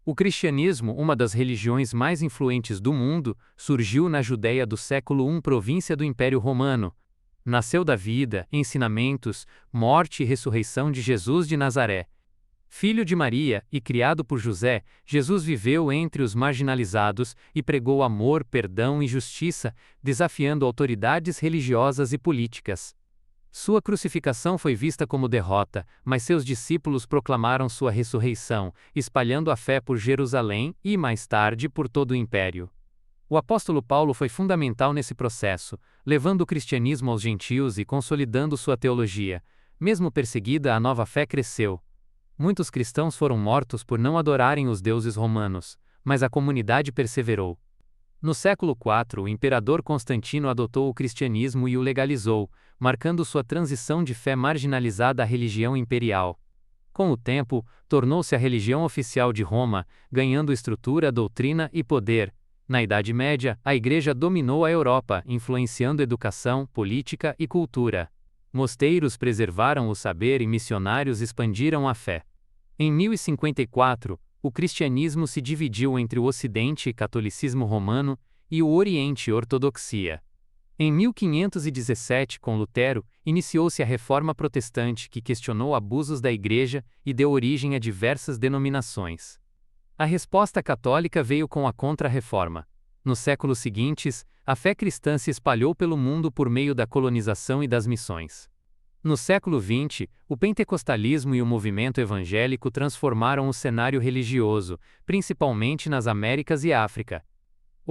O cristianismo, uma das religiões mais influentes do mundo, surgiu na Judéia do século I, província do Império Romano. Nasceu da vida, ensinamentos, morte e ressurreição de Jesus de Nazaré. Filho de Maria e criado por José, Jesus viveu entre os marginalizados e pregou amor, perdão e justiça, desafiando autoridades religiosas e políticas. Sua crucificação foi vista como derrota, mas seus discípulos proclamaram sua ressurreição, espalhando a fé por Jerusalém e, mais tarde, por todo o império. O apóstolo Paulo foi fundamental nesse processo, levando o cristianismo aos gentios e consolidando sua teologia. Mesmo perseguida, a nova fé cresceu. Muitos cristãos foram mortos por não adorarem os deuses romanos, mas a comunidade perseverou. No século IV, o imperador Constantino adotou o cristianismo e o legalizou, marcando sua transição de fé marginalizada à religião imperial. Com o tempo, tornou-se a religião oficial de Roma, ganhando estrutura, doutrina e poder. Na Idade Média, a Igreja dominou a Europa, influenciando educação, política e cultura. Mosteiros preservaram o saber e missionários expandiram a fé. Em 1054, o cristianismo se dividiu entre o Ocidente, catolicismo romano, e o Oriente, ortodoxia. Em 1517, com Lutero, iniciou-se a Reforma Protestante, que questionou abusos da Igreja e deu origem a diversas denominações. A resposta católica veio com a Contra-Reforma. Nos séculos seguintes, a fé cristã se espalhou pelo mundo por meio da colonização e das missões. No século XX, o pentecostalismo e o movimento evangélico transformaram o cenário religioso, principalmente nas Américas e África.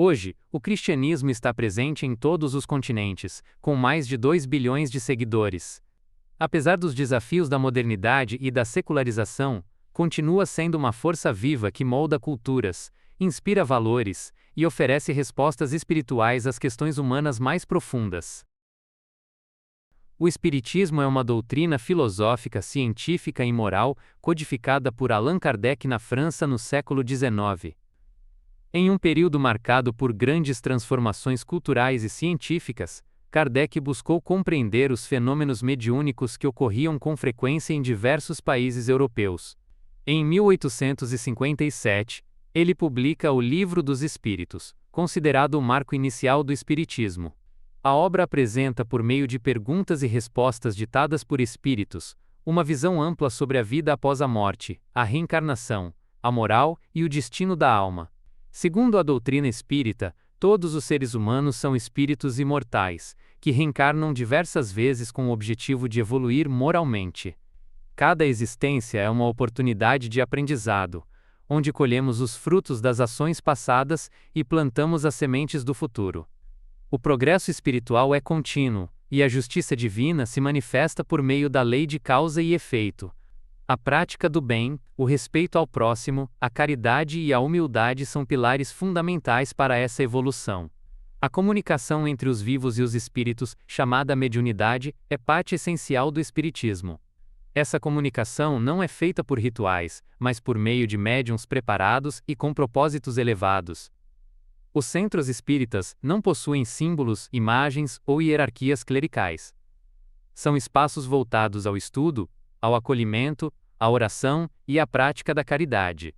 Hoje, o cristianismo está presente em todos os continentes, com mais de 2 bilhões de seguidores. Apesar dos desafios da modernidade e da secularização, continua sendo uma força viva que molda culturas, inspira valores e oferece respostas espirituais às questões humanas mais profundas. O Espiritismo é uma doutrina filosófica, científica e moral codificada por Allan Kardec na França no século XIX. Em um período marcado por grandes transformações culturais e científicas, Kardec buscou compreender os fenômenos mediúnicos que ocorriam com frequência em diversos países europeus. Em 1857, ele publica o Livro dos Espíritos, considerado o marco inicial do Espiritismo. A obra apresenta, por meio de perguntas e respostas ditadas por espíritos, uma visão ampla sobre a vida após a morte, a reencarnação, a moral e o destino da alma. Segundo a doutrina espírita, todos os seres humanos são espíritos imortais, que reencarnam diversas vezes com o objetivo de evoluir moralmente. Cada existência é uma oportunidade de aprendizado, onde colhemos os frutos das ações passadas e plantamos as sementes do futuro. O progresso espiritual é contínuo, e a justiça divina se manifesta por meio da lei de causa e efeito. A prática do bem, o respeito ao próximo, a caridade e a humildade são pilares fundamentais para essa evolução. A comunicação entre os vivos e os espíritos, chamada mediunidade, é parte essencial do espiritismo. Essa comunicação não é feita por rituais, mas por meio de médiuns preparados e com propósitos elevados. Os centros espíritas não possuem símbolos, imagens ou hierarquias clericais. São espaços voltados ao estudo, ao acolhimento, à oração e à prática da caridade.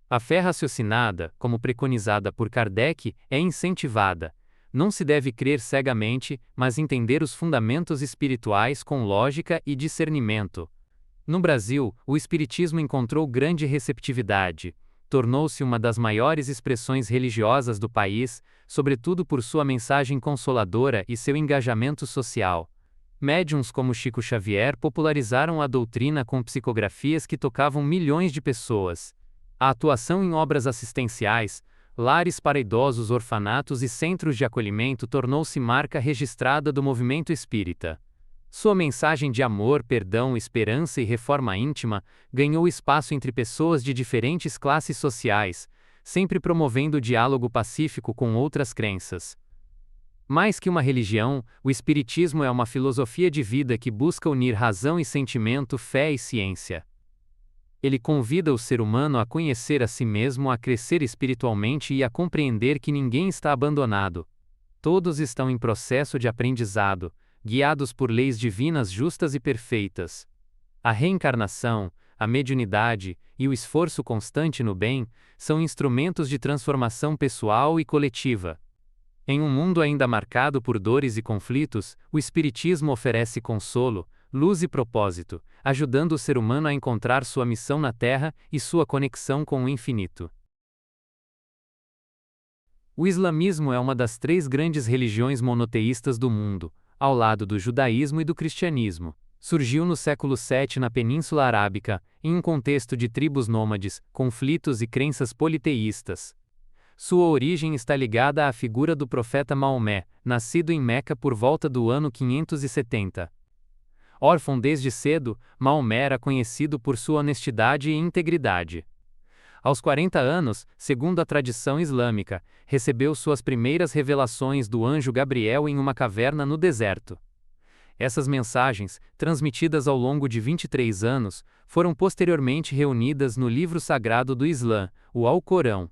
A fé raciocinada, como preconizada por Kardec, é incentivada. Não se deve crer cegamente, mas entender os fundamentos espirituais com lógica e discernimento. No Brasil, o espiritismo encontrou grande receptividade. Tornou-se uma das maiores expressões religiosas do país, sobretudo por sua mensagem consoladora e seu engajamento social. Médiuns como Chico Xavier popularizaram a doutrina com psicografias que tocavam milhões de pessoas. A atuação em obras assistenciais, lares para idosos, orfanatos e centros de acolhimento tornou-se marca registrada do movimento espírita. Sua mensagem de amor, perdão, esperança e reforma íntima ganhou espaço entre pessoas de diferentes classes sociais, sempre promovendo o diálogo pacífico com outras crenças. Mais que uma religião, o espiritismo é uma filosofia de vida que busca unir razão e sentimento, fé e ciência. Ele convida o ser humano a conhecer a si mesmo, a crescer espiritualmente e a compreender que ninguém está abandonado. Todos estão em processo de aprendizado, guiados por leis divinas justas e perfeitas. A reencarnação, a mediunidade e o esforço constante no bem são instrumentos de transformação pessoal e coletiva. Em um mundo ainda marcado por dores e conflitos, o Espiritismo oferece consolo, luz e propósito, ajudando o ser humano a encontrar sua missão na Terra e sua conexão com o infinito. O islamismo é uma das 3 grandes religiões monoteístas do mundo, ao lado do judaísmo e do cristianismo. Surgiu no século VII na Península Arábica, em um contexto de tribos nômades, conflitos e crenças politeístas. Sua origem está ligada à figura do profeta Maomé, nascido em Meca por volta do ano 570. Órfão desde cedo, Maomé era conhecido por sua honestidade e integridade. Aos 40 anos, segundo a tradição islâmica, recebeu suas primeiras revelações do anjo Gabriel em uma caverna no deserto. Essas mensagens, transmitidas ao longo de 23 anos, foram posteriormente reunidas no livro sagrado do Islã, o Alcorão.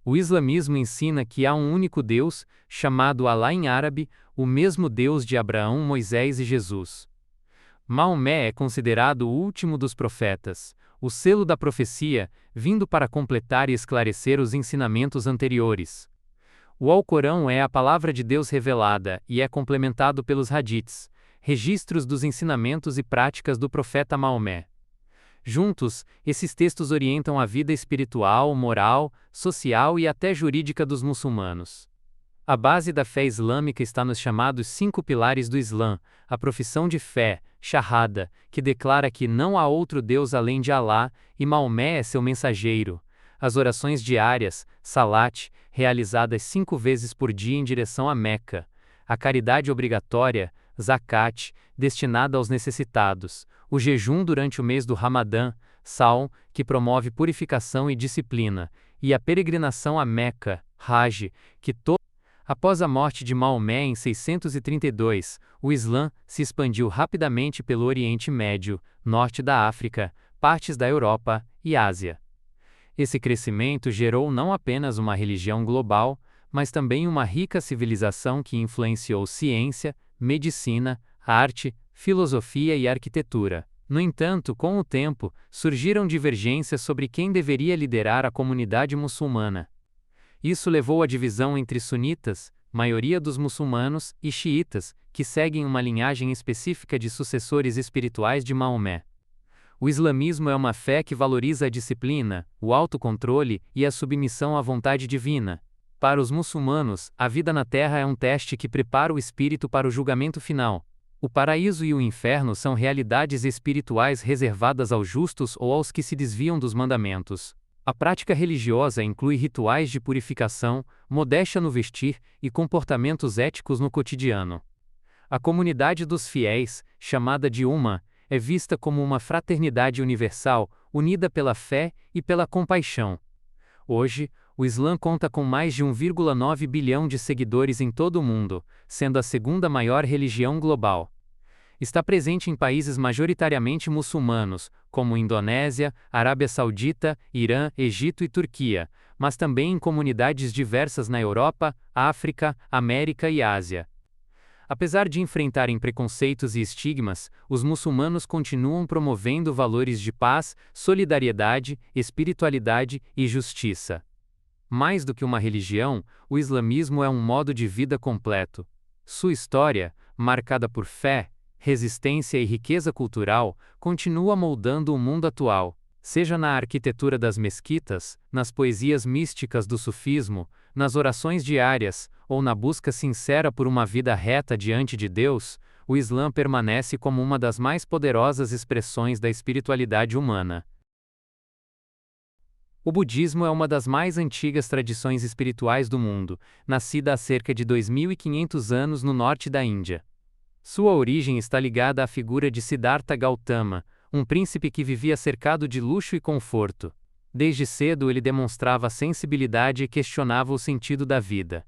O islamismo ensina que há um único Deus, chamado Alá em árabe, o mesmo Deus de Abraão, Moisés e Jesus. Maomé é considerado o último dos profetas, o selo da profecia, vindo para completar e esclarecer os ensinamentos anteriores. O Alcorão é a palavra de Deus revelada e é complementado pelos hadiths, registros dos ensinamentos e práticas do profeta Maomé. Juntos, esses textos orientam a vida espiritual, moral, social e até jurídica dos muçulmanos. A base da fé islâmica está nos chamados 5 pilares do Islã, a profissão de fé, Shahada, que declara que não há outro Deus além de Alá, e Maomé é seu mensageiro. As orações diárias, Salat, realizadas 5 vezes por dia em direção a Meca. A caridade obrigatória, Zakat, destinada aos necessitados. O jejum durante o mês do Ramadã, Saum, que promove purificação e disciplina. E a peregrinação a Meca, Hajj, que Após a morte de Maomé em 632, o Islã se expandiu rapidamente pelo Oriente Médio, norte da África, partes da Europa e Ásia. Esse crescimento gerou não apenas uma religião global, mas também uma rica civilização que influenciou ciência, medicina, arte, filosofia e arquitetura. No entanto, com o tempo, surgiram divergências sobre quem deveria liderar a comunidade muçulmana. Isso levou à divisão entre sunitas, maioria dos muçulmanos, e xiitas, que seguem uma linhagem específica de sucessores espirituais de Maomé. O islamismo é uma fé que valoriza a disciplina, o autocontrole e a submissão à vontade divina. Para os muçulmanos, a vida na Terra é um teste que prepara o espírito para o julgamento final. O paraíso e o inferno são realidades espirituais reservadas aos justos ou aos que se desviam dos mandamentos. A prática religiosa inclui rituais de purificação, modéstia no vestir e comportamentos éticos no cotidiano. A comunidade dos fiéis, chamada de Ummah, é vista como uma fraternidade universal, unida pela fé e pela compaixão. Hoje, o Islã conta com mais de 1,9 bilhão de seguidores em todo o mundo, sendo a segunda maior religião global. Está presente em países majoritariamente muçulmanos, como Indonésia, Arábia Saudita, Irã, Egito e Turquia, mas também em comunidades diversas na Europa, África, América e Ásia. Apesar de enfrentarem preconceitos e estigmas, os muçulmanos continuam promovendo valores de paz, solidariedade, espiritualidade e justiça. Mais do que uma religião, o islamismo é um modo de vida completo. Sua história, marcada por fé, resistência e riqueza cultural, continua moldando o mundo atual, seja na arquitetura das mesquitas, nas poesias místicas do sufismo, nas orações diárias, ou na busca sincera por uma vida reta diante de Deus. O Islã permanece como uma das mais poderosas expressões da espiritualidade humana. O budismo é uma das mais antigas tradições espirituais do mundo, nascida há cerca de 2.500 anos no norte da Índia. Sua origem está ligada à figura de Siddhartha Gautama, um príncipe que vivia cercado de luxo e conforto. Desde cedo ele demonstrava sensibilidade e questionava o sentido da vida.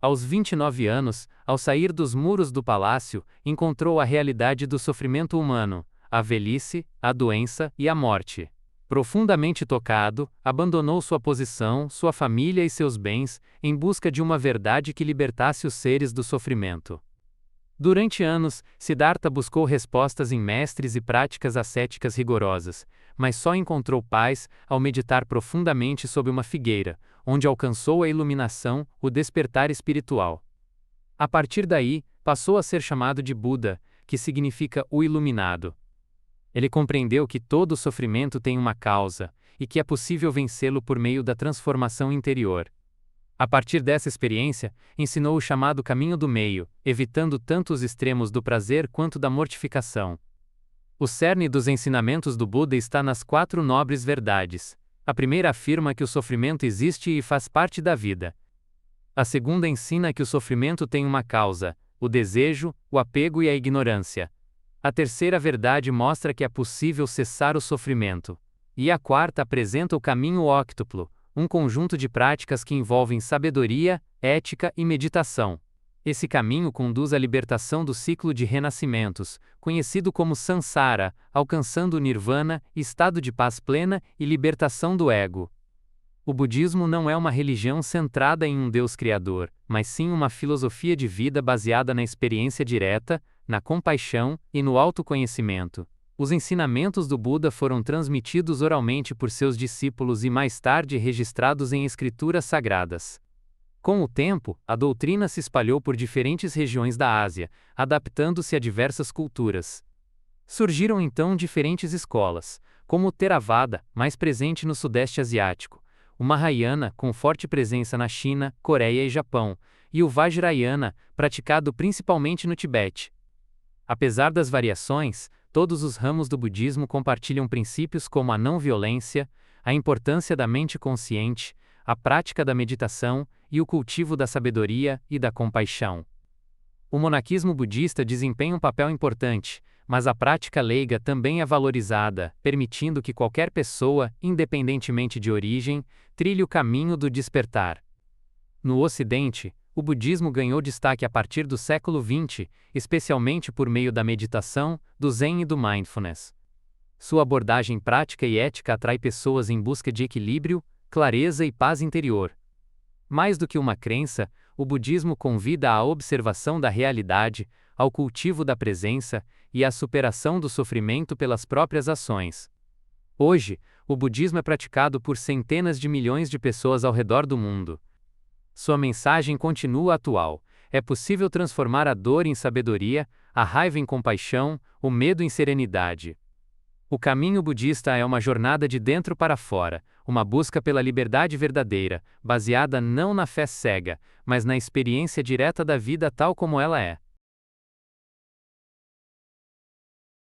Aos 29 anos, ao sair dos muros do palácio, encontrou a realidade do sofrimento humano, a velhice, a doença e a morte. Profundamente tocado, abandonou sua posição, sua família e seus bens, em busca de uma verdade que libertasse os seres do sofrimento. Durante anos, Siddhartha buscou respostas em mestres e práticas ascéticas rigorosas, mas só encontrou paz ao meditar profundamente sob uma figueira, onde alcançou a iluminação, o despertar espiritual. A partir daí, passou a ser chamado de Buda, que significa o iluminado. Ele compreendeu que todo sofrimento tem uma causa, e que é possível vencê-lo por meio da transformação interior. A partir dessa experiência, ensinou o chamado caminho do meio, evitando tanto os extremos do prazer quanto da mortificação. O cerne dos ensinamentos do Buda está nas 4 nobres verdades. A primeira afirma que o sofrimento existe e faz parte da vida. A segunda ensina que o sofrimento tem uma causa, o desejo, o apego e a ignorância. A terceira verdade mostra que é possível cessar o sofrimento. E a quarta apresenta o caminho óctuplo, um conjunto de práticas que envolvem sabedoria, ética e meditação. Esse caminho conduz à libertação do ciclo de renascimentos, conhecido como Sansara, alcançando o Nirvana, estado de paz plena e libertação do ego. O budismo não é uma religião centrada em um Deus criador, mas sim uma filosofia de vida baseada na experiência direta, na compaixão e no autoconhecimento. Os ensinamentos do Buda foram transmitidos oralmente por seus discípulos e mais tarde registrados em escrituras sagradas. Com o tempo, a doutrina se espalhou por diferentes regiões da Ásia, adaptando-se a diversas culturas. Surgiram então diferentes escolas, como o Theravada, mais presente no Sudeste Asiático, o Mahayana, com forte presença na China, Coreia e Japão, e o Vajrayana, praticado principalmente no Tibete. Apesar das variações, todos os ramos do budismo compartilham princípios como a não-violência, a importância da mente consciente, a prática da meditação e o cultivo da sabedoria e da compaixão. O monaquismo budista desempenha um papel importante, mas a prática leiga também é valorizada, permitindo que qualquer pessoa, independentemente de origem, trilhe o caminho do despertar. No Ocidente, o budismo ganhou destaque a partir do século XX, especialmente por meio da meditação, do Zen e do mindfulness. Sua abordagem prática e ética atrai pessoas em busca de equilíbrio, clareza e paz interior. Mais do que uma crença, o budismo convida à observação da realidade, ao cultivo da presença e à superação do sofrimento pelas próprias ações. Hoje, o budismo é praticado por centenas de milhões de pessoas ao redor do mundo. Sua mensagem continua atual: é possível transformar a dor em sabedoria, a raiva em compaixão, o medo em serenidade. O caminho budista é uma jornada de dentro para fora, uma busca pela liberdade verdadeira, baseada não na fé cega, mas na experiência direta da vida tal como ela é.